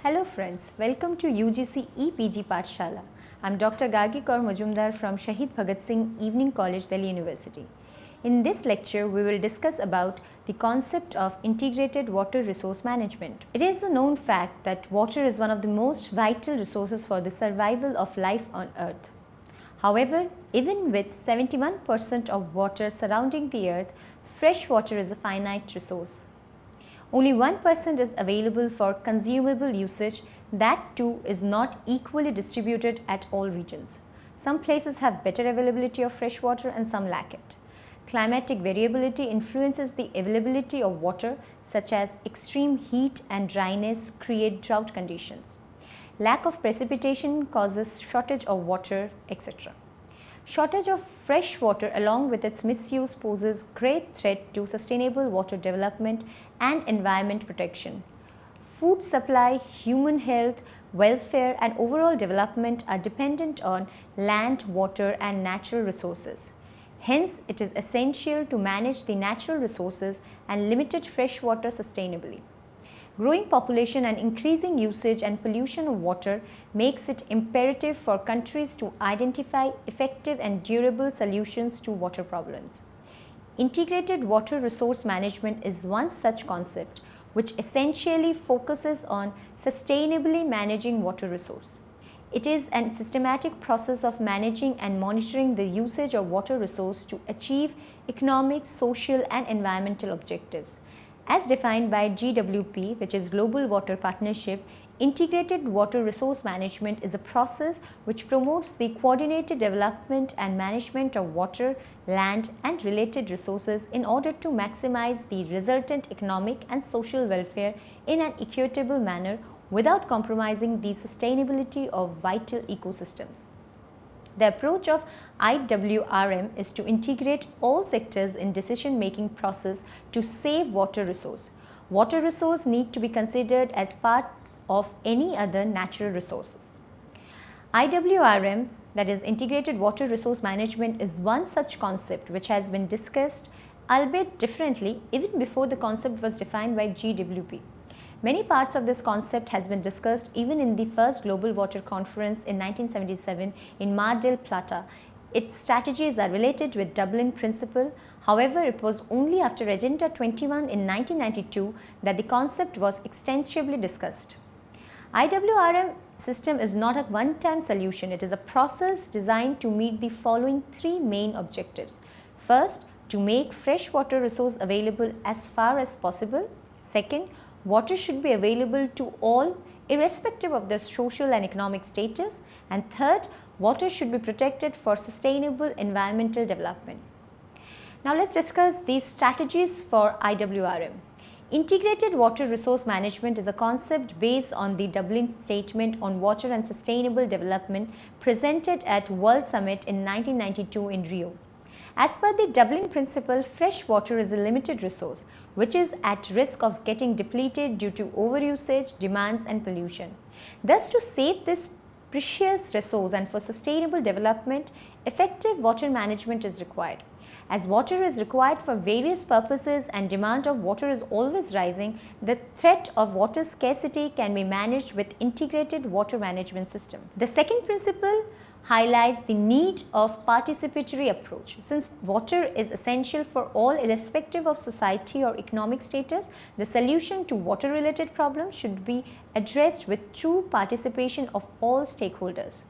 Hello friends, welcome to UGC EPG Pathshala. I'm Dr. Gargi Kaur Majumdar from Shahid Bhagat Singh Evening College, Delhi University. In this lecture, we will discuss about the concept of integrated water resource management. It is a known fact that water is one of the most vital resources for the survival of life on earth. However, even with 71% of water surrounding the earth, fresh water is a finite resource. Only 1% is available for consumable usage, that too is not equally distributed at all regions. Some places have better availability of fresh water and some lack it. Climatic variability influences the availability of water, such as extreme heat and dryness create drought conditions. Lack of precipitation causes shortage of water, etc. Shortage of fresh water along with its misuse poses great threat to sustainable water development and environment protection. Food supply, human health, welfare and overall development are dependent on land, water and natural resources. Hence, it is essential to manage the natural resources and limited fresh water sustainably. Growing population and increasing usage and pollution of water makes it imperative for countries to identify effective and durable solutions to water problems. Integrated water resource management is one such concept which essentially focuses on sustainably managing water resource. It is a systematic process of managing and monitoring the usage of water resource to achieve economic, social and environmental objectives. As defined by GWP, which is Global Water Partnership, integrated water resource management is a process which promotes the coordinated development and management of water, land and related resources in order to maximize the resultant economic and social welfare in an equitable manner without compromising the sustainability of vital ecosystems. The approach of IWRM is to integrate all sectors in decision-making process to save water resource. Water resource need to be considered as part of any other natural resources. IWRM, that is Integrated Water Resource Management, is one such concept which has been discussed, albeit differently, even before the concept was defined by GWP. Many parts of this concept has been discussed even in the first Global Water Conference in 1977 in Mar del Plata. Its strategies are related with Dublin Principle. However, it was only after Agenda 21 in 1992 that the concept was extensively discussed. IWRM system is not a one-time solution. It is a process designed to meet the following three main objectives. First, to make fresh water resource available as far as possible. Second, water should be available to all irrespective of their social and economic status. And third, water should be protected for sustainable environmental development. Now let's discuss these strategies for IWRM. Integrated water resource management is a concept based on the Dublin Statement on Water and Sustainable Development presented at World Summit in 1992 in Rio. As per the Dublin Principle, fresh water is a limited resource which is at risk of getting depleted due to overusage, demands and pollution. Thus, to save this precious resource and for sustainable development, effective water management is required. As water is required for various purposes and demand of water is always rising, the threat of water scarcity can be managed with integrated water management system. The second principle highlights the need of participatory approach. Since water is essential for all irrespective of society or economic status, the solution to water related problems should be addressed with true participation of all stakeholders.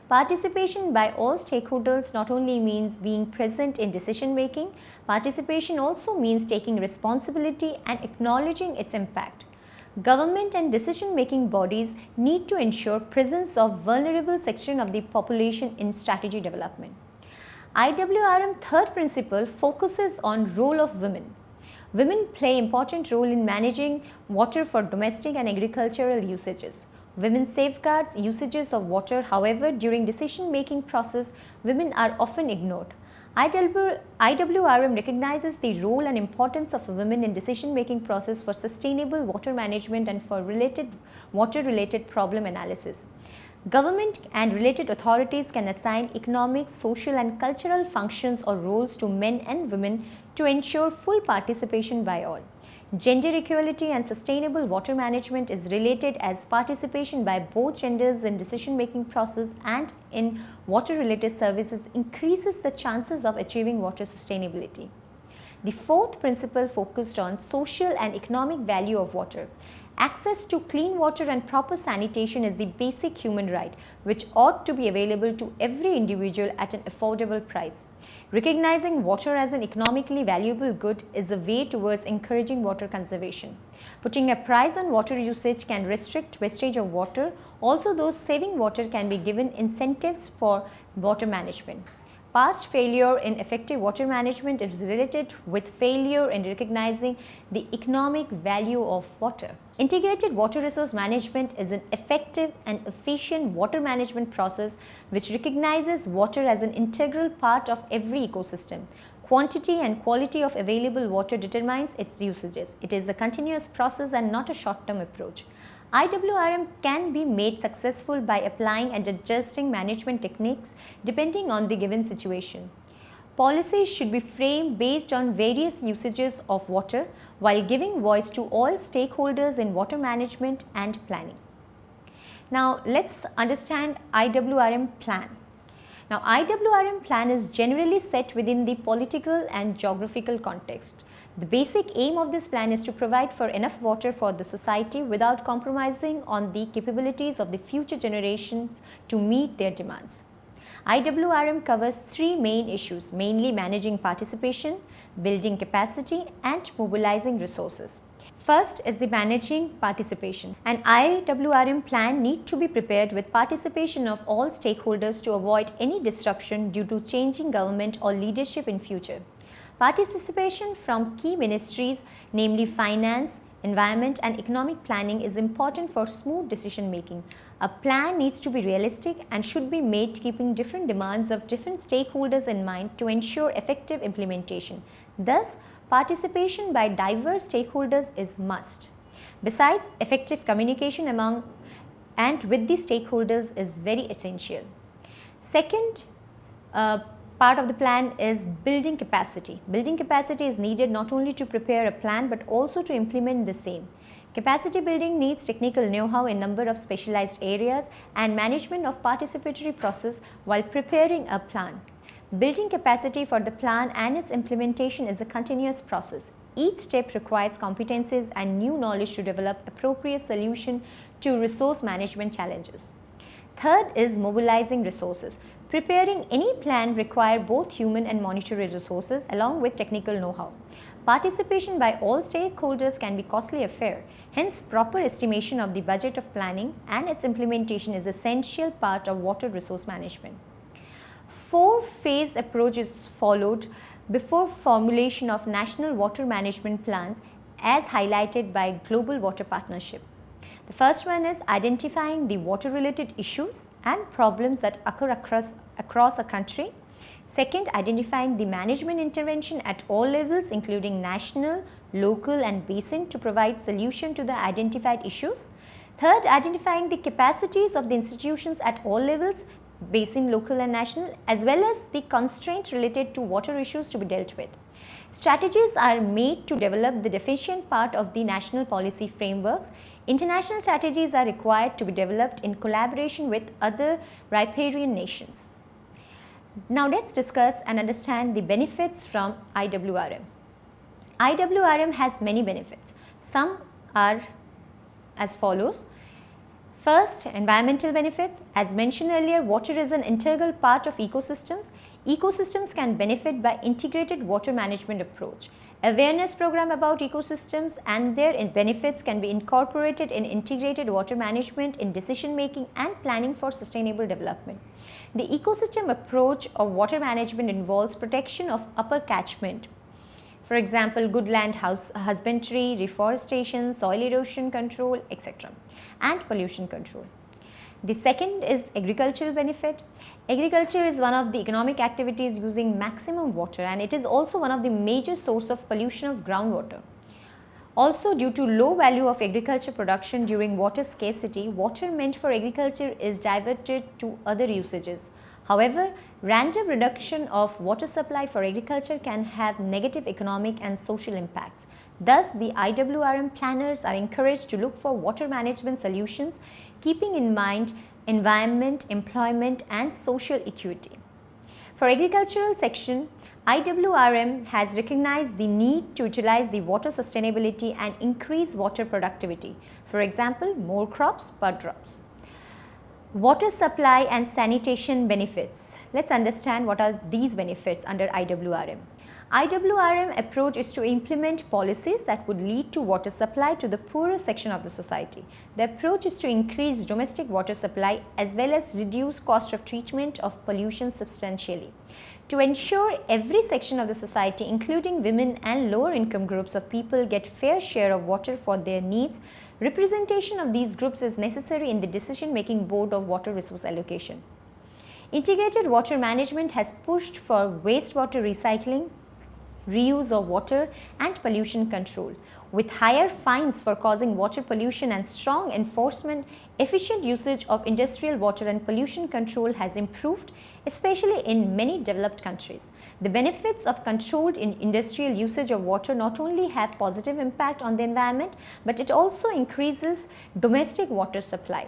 Participation by all stakeholders not only means being present in decision making, participation also means taking responsibility and acknowledging its impact. Government and decision-making bodies need to ensure presence of vulnerable section of the population in strategy development. IWRM third principle focuses on role of women. Women play important role in managing water for domestic and agricultural usages. Women safeguards usages of water. However, during decision-making process, women are often ignored. IWRM recognizes the role and importance of women in decision-making process for sustainable water management and for water-related problem analysis. Government and related authorities can assign economic, social and cultural functions or roles to men and women to ensure full participation by all. Gender equality and sustainable water management is related as participation by both genders in decision-making process and in water-related services increases the chances of achieving water sustainability. The fourth principle focused on social and economic value of water. Access to clean water and proper sanitation is the basic human right, which ought to be available to every individual at an affordable price. Recognizing water as an economically valuable good is a way towards encouraging water conservation. Putting a price on water usage can restrict wastage of water. Also, those saving water can be given incentives for water management. Past failure in effective water management is related with failure in recognizing the economic value of water. Integrated water resource management is an effective and efficient water management process which recognizes water as an integral part of every ecosystem. Quantity and quality of available water determines its usages. It is a continuous process and not a short-term approach. IWRM can be made successful by applying and adjusting management techniques depending on the given situation. Policies should be framed based on various usages of water while giving voice to all stakeholders in water management and planning. Now, let's understand IWRM plan. Now, IWRM plan is generally set within the political and geographical context. The basic aim of this plan is to provide for enough water for the society without compromising on the capabilities of the future generations to meet their demands. IWRM covers three main issues, mainly managing participation, building capacity, and mobilizing resources. First is the managing participation. An IWRM plan needs to be prepared with participation of all stakeholders to avoid any disruption due to changing government or leadership in future. Participation from key ministries, namely finance, environment and economic planning, is important for smooth decision making. A plan needs to be realistic and should be made keeping different demands of different stakeholders in mind to ensure effective implementation. Thus, participation by diverse stakeholders is must. Besides, effective communication among and with the stakeholders is very essential. Second, part of the plan is building capacity. Building capacity is needed not only to prepare a plan but also to implement the same. Capacity building needs technical know-how in number of specialized areas and management of participatory process while preparing a plan. Building capacity for the plan and its implementation is a continuous process. Each step requires competencies and new knowledge to develop appropriate solution to resource management challenges. Third is mobilizing resources. Preparing any plan requires both human and monetary resources along with technical know-how. Participation by all stakeholders can be costly affair. Hence, proper estimation of the budget of planning and its implementation is essential part of water resource management. Four-phase approach is followed before formulation of national water management plans as highlighted by Global Water Partnership. The first one is identifying the water-related issues and problems that occur across a country. Second, identifying the management intervention at all levels including national, local and basin to provide solution to the identified issues. Third, identifying the capacities of the institutions at all levels, basin, local and national, as well as the constraint related to water issues to be dealt with. Strategies are made to develop the deficient part of the national policy frameworks. International strategies are required to be developed in collaboration with other riparian nations. Now let's discuss and understand the benefits from IWRM. IWRM has many benefits. Some are as follows. First, environmental benefits. As mentioned earlier, water is an integral part of ecosystems. Ecosystems can benefit by integrated water management approach. Awareness program about ecosystems and their benefits can be incorporated in integrated water management in decision making and planning for sustainable development. The ecosystem approach of water management involves protection of upper catchment. For example, good land husbandry, reforestation, soil erosion control, etc. and pollution control. The second is agricultural benefit. Agriculture is one of the economic activities using maximum water and it is also one of the major source of pollution of groundwater. Also, due to low value of agriculture production during water scarcity, water meant for agriculture is diverted to other usages. However, random reduction of water supply for agriculture can have negative economic and social impacts. Thus, the IWRM planners are encouraged to look for water management solutions, keeping in mind environment, employment, and social equity. For agricultural section, IWRM has recognized the need to utilize the water sustainability and increase water productivity. For example, more crops per drops. Water supply and sanitation benefits. Let's understand what are these benefits under IWRM. IWRM approach is to implement policies that would lead to water supply to the poorer section of the society. The approach is to increase domestic water supply as well as reduce cost of treatment of pollution substantially. To ensure every section of the society, including women and lower income groups of people, get fair share of water for their needs, representation of these groups is necessary in the decision-making board of water resource allocation. Integrated water management has pushed for wastewater recycling, reuse of water and pollution control. With higher fines for causing water pollution and strong enforcement, efficient usage of industrial water and pollution control has improved, especially in many developed countries. The benefits of controlled industrial usage of water not only have positive impact on the environment, but it also increases domestic water supply.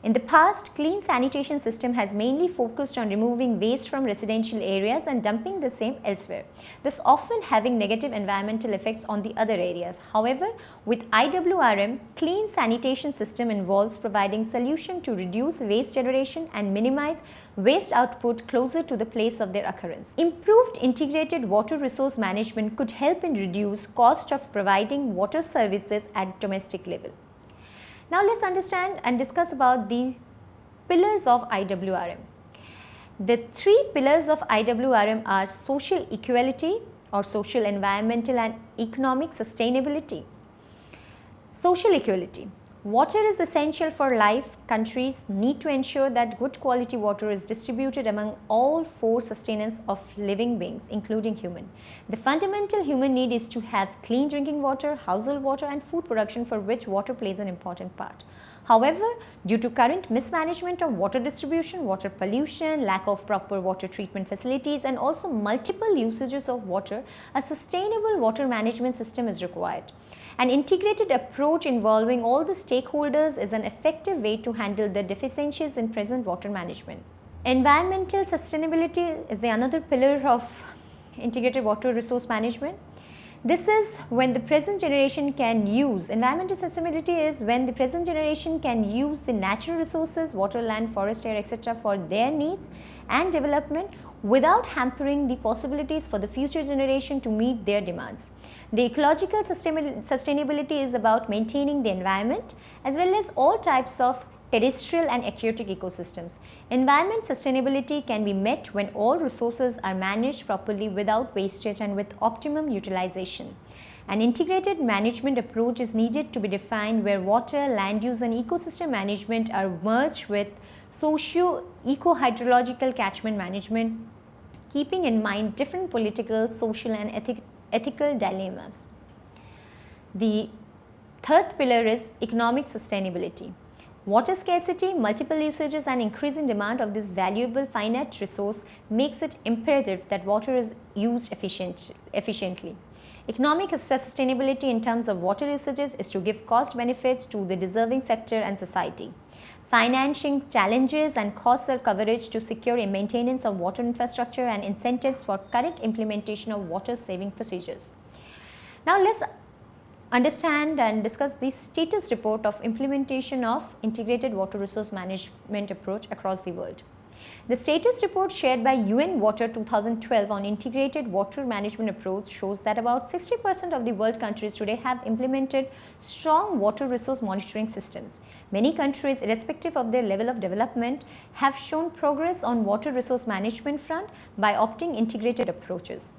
In the past, clean sanitation system has mainly focused on removing waste from residential areas and dumping the same elsewhere, thus often having negative environmental effects on the other areas. However, with IWRM, clean sanitation system involves providing solution to reduce waste generation and minimize waste output closer to the place of their occurrence. Improved integrated water resource management could help in reduce cost of providing water services at domestic level. Now let's understand and discuss about the pillars of IWRM. The three pillars of IWRM are social equality or social, environmental and economic sustainability. Social equality. Water is essential for life. Countries need to ensure that good quality water is distributed among all four sustenance of living beings, including human. The fundamental human need is to have clean drinking water, household water and food production, for which water plays an important part. However, due to current mismanagement of water distribution, water pollution, lack of proper water treatment facilities and also multiple usages of water, a sustainable water management system is required. An integrated approach involving all the stakeholders is an effective way to handle the deficiencies in present water management. Environmental sustainability is the another pillar of integrated water resource management. This is when the present generation can use, environmental sustainability is when the present generation can use the natural resources, water, land, forest, air, etc. for their needs and development without hampering the possibilities for the future generation to meet their demands. The ecological sustainability is about maintaining the environment as well as all types of terrestrial and aquatic ecosystems. Environment sustainability can be met when all resources are managed properly without wastage and with optimum utilization. An integrated management approach is needed to be defined where water, land use and ecosystem management are merged with socio-eco-hydrological catchment management, keeping in mind different political, social and ethical dilemmas. The third pillar is economic sustainability. Water scarcity, multiple usages and increasing demand of this valuable finite resource makes it imperative that water is used efficiently. Economic sustainability in terms of water usages is to give cost benefits to the deserving sector and society. Financing challenges and costs are coverage to secure a maintenance of water infrastructure and incentives for current implementation of water saving procedures. Now let's understand and discuss the status report of implementation of integrated water resource management approach across the world. The status report shared by UN Water 2012 on integrated water management approach shows that about 60% of the world countries today have implemented strong water resource monitoring systems. Many countries, irrespective of their level of development, have shown progress on water resource management front by opting integrated approaches.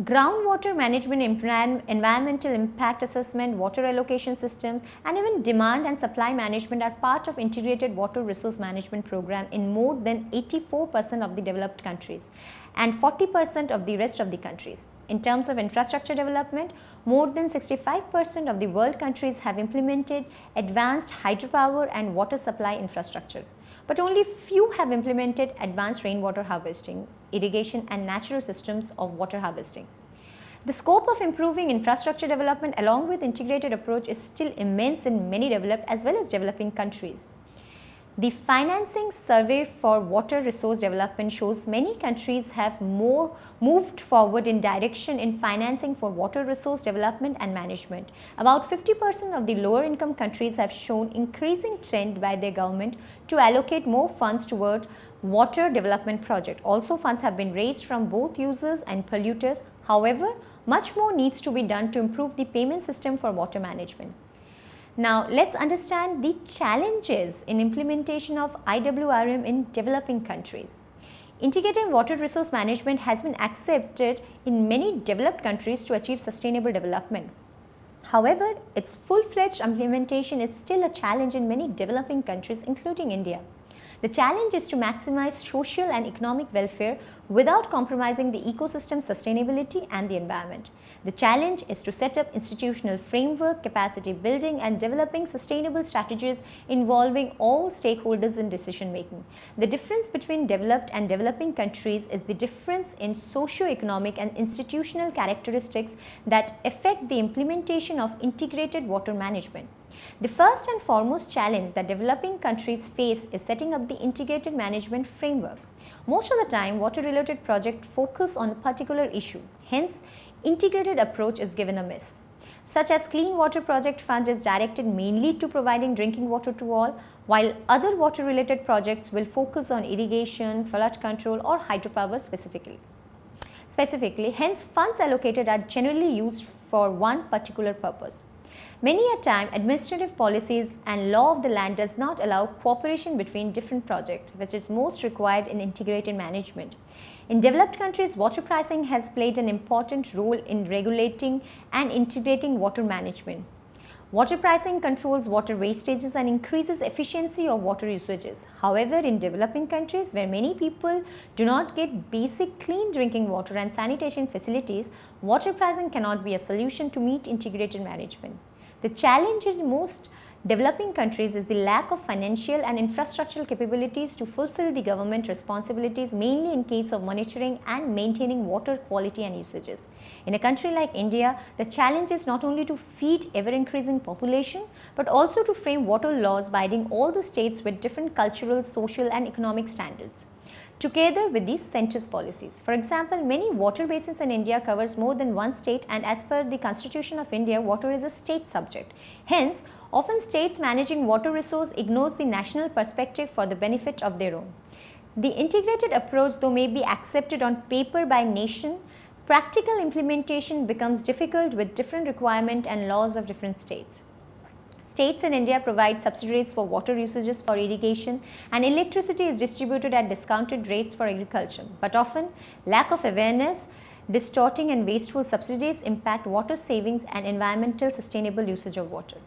Groundwater management, environmental impact assessment, water allocation systems and even demand and supply management are part of integrated water resource management program in more than 84% of the developed countries and 40% of the rest of the countries. In terms of infrastructure development, more than 65% of the world countries have implemented advanced hydropower and water supply infrastructure. but only few have implemented advanced rainwater harvesting, irrigation, and natural systems of water harvesting. The scope of improving infrastructure development along with integrated approach is still immense in many developed as well as developing countries. The financing survey for water resource development shows many countries have moved forward in direction in financing for water resource development and management. About 50% of the lower income countries have shown increasing trend by their government to allocate more funds toward water development project. Also, funds have been raised from both users and polluters. However, much more needs to be done to improve the payment system for water management. Now, let's understand the challenges in implementation of IWRM in developing countries. Integrated water resource management has been accepted in many developed countries to achieve sustainable development. However, its full-fledged implementation is still a challenge in many developing countries, including India. The challenge is to maximize social and economic welfare without compromising the ecosystem sustainability and the environment. The challenge is to set up institutional framework, capacity building, and developing sustainable strategies involving all stakeholders in decision making. The difference between developed and developing countries is the difference in socio-economic and institutional characteristics that affect the implementation of integrated water management. The first and foremost challenge that developing countries face is setting up the integrated management framework. Most of the time, water-related projects focus on a particular issue. Hence, integrated approach is given a miss. Such as Clean Water Project Fund is directed mainly to providing drinking water to all, while other water-related projects will focus on irrigation, flood control, or hydropower specifically. Hence, funds allocated are generally used for one particular purpose. Many a time, administrative policies and law of the land does not allow cooperation between different projects, which is most required in integrated management. In developed countries, water pricing has played an important role in regulating and integrating water management. Water pricing controls water wastages and increases efficiency of water usages. However, in developing countries where many people do not get basic clean drinking water and sanitation facilities, water pricing cannot be a solution to meet integrated management. The challenge in most developing countries is the lack of financial and infrastructural capabilities to fulfill the government responsibilities, mainly in case of monitoring and maintaining water quality and usages. In a country like India, the challenge is not only to feed ever-increasing population, but also to frame water laws binding all the states with different cultural, social and economic standards, together with these centrist policies. For example, many water basins in India covers more than one state, and as per the Constitution of India, water is a state subject. Hence, often states managing water resource ignores the national perspective for the benefit of their own. The integrated approach, though may be accepted on paper by nation, practical implementation becomes difficult with different requirements and laws of different states. States in India provide subsidies for water usages for irrigation, and electricity is distributed at discounted rates for agriculture. But often, lack of awareness, distorting and wasteful subsidies impact water savings and environmental sustainable usage of water.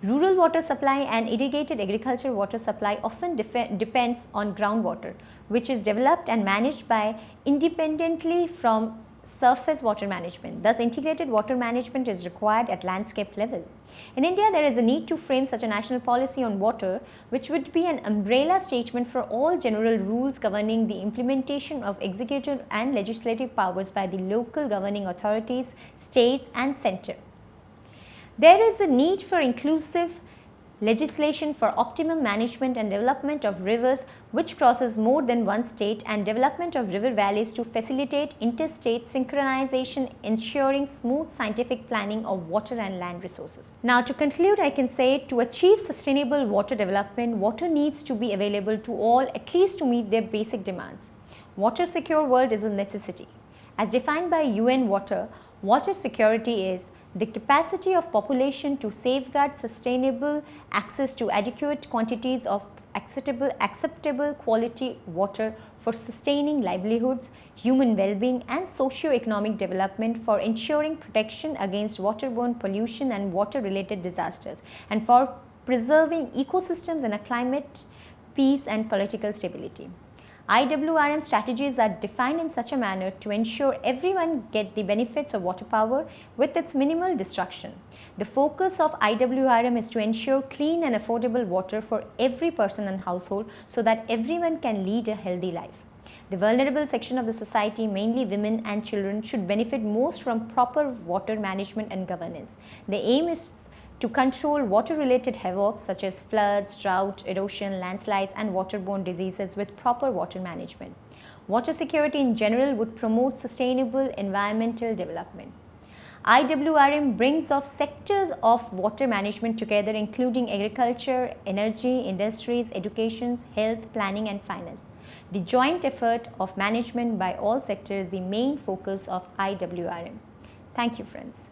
Rural water supply and irrigated agriculture water supply often depends on groundwater, which is developed and managed by independently from surface water management. Thus, integrated water management is required at landscape level. In India, there is a need to frame such a national policy on water, which would be an umbrella statement for all general rules governing the implementation of executive and legislative powers by the local governing authorities, states and centre. There is a need for inclusive legislation for optimum management and development of rivers which crosses more than one state, and development of river valleys to facilitate interstate synchronization, ensuring smooth scientific planning of water and land resources. Now, to conclude, I can say to achieve sustainable water development, water needs to be available to all, at least to meet their basic demands. Water secure world is a necessity. As defined by UN water security is the capacity of population to safeguard sustainable access to adequate quantities of acceptable quality water for sustaining livelihoods, human well-being and socio-economic development, for ensuring protection against waterborne pollution and water-related disasters, and for preserving ecosystems and a climate, peace and political stability. IWRM strategies are defined in such a manner to ensure everyone get the benefits of water power with its minimal destruction. The focus of IWRM is to ensure clean and affordable water for every person and household so that everyone can lead a healthy life. The vulnerable section of the society, mainly women and children, should benefit most from proper water management and governance. The aim is to control water-related havoc such as floods, drought, erosion, landslides and waterborne diseases with proper water management. Water security in general would promote sustainable environmental development. IWRM brings of sectors of water management together, including agriculture, energy, industries, education, health, planning and finance. The joint effort of management by all sectors is the main focus of IWRM. Thank you, friends.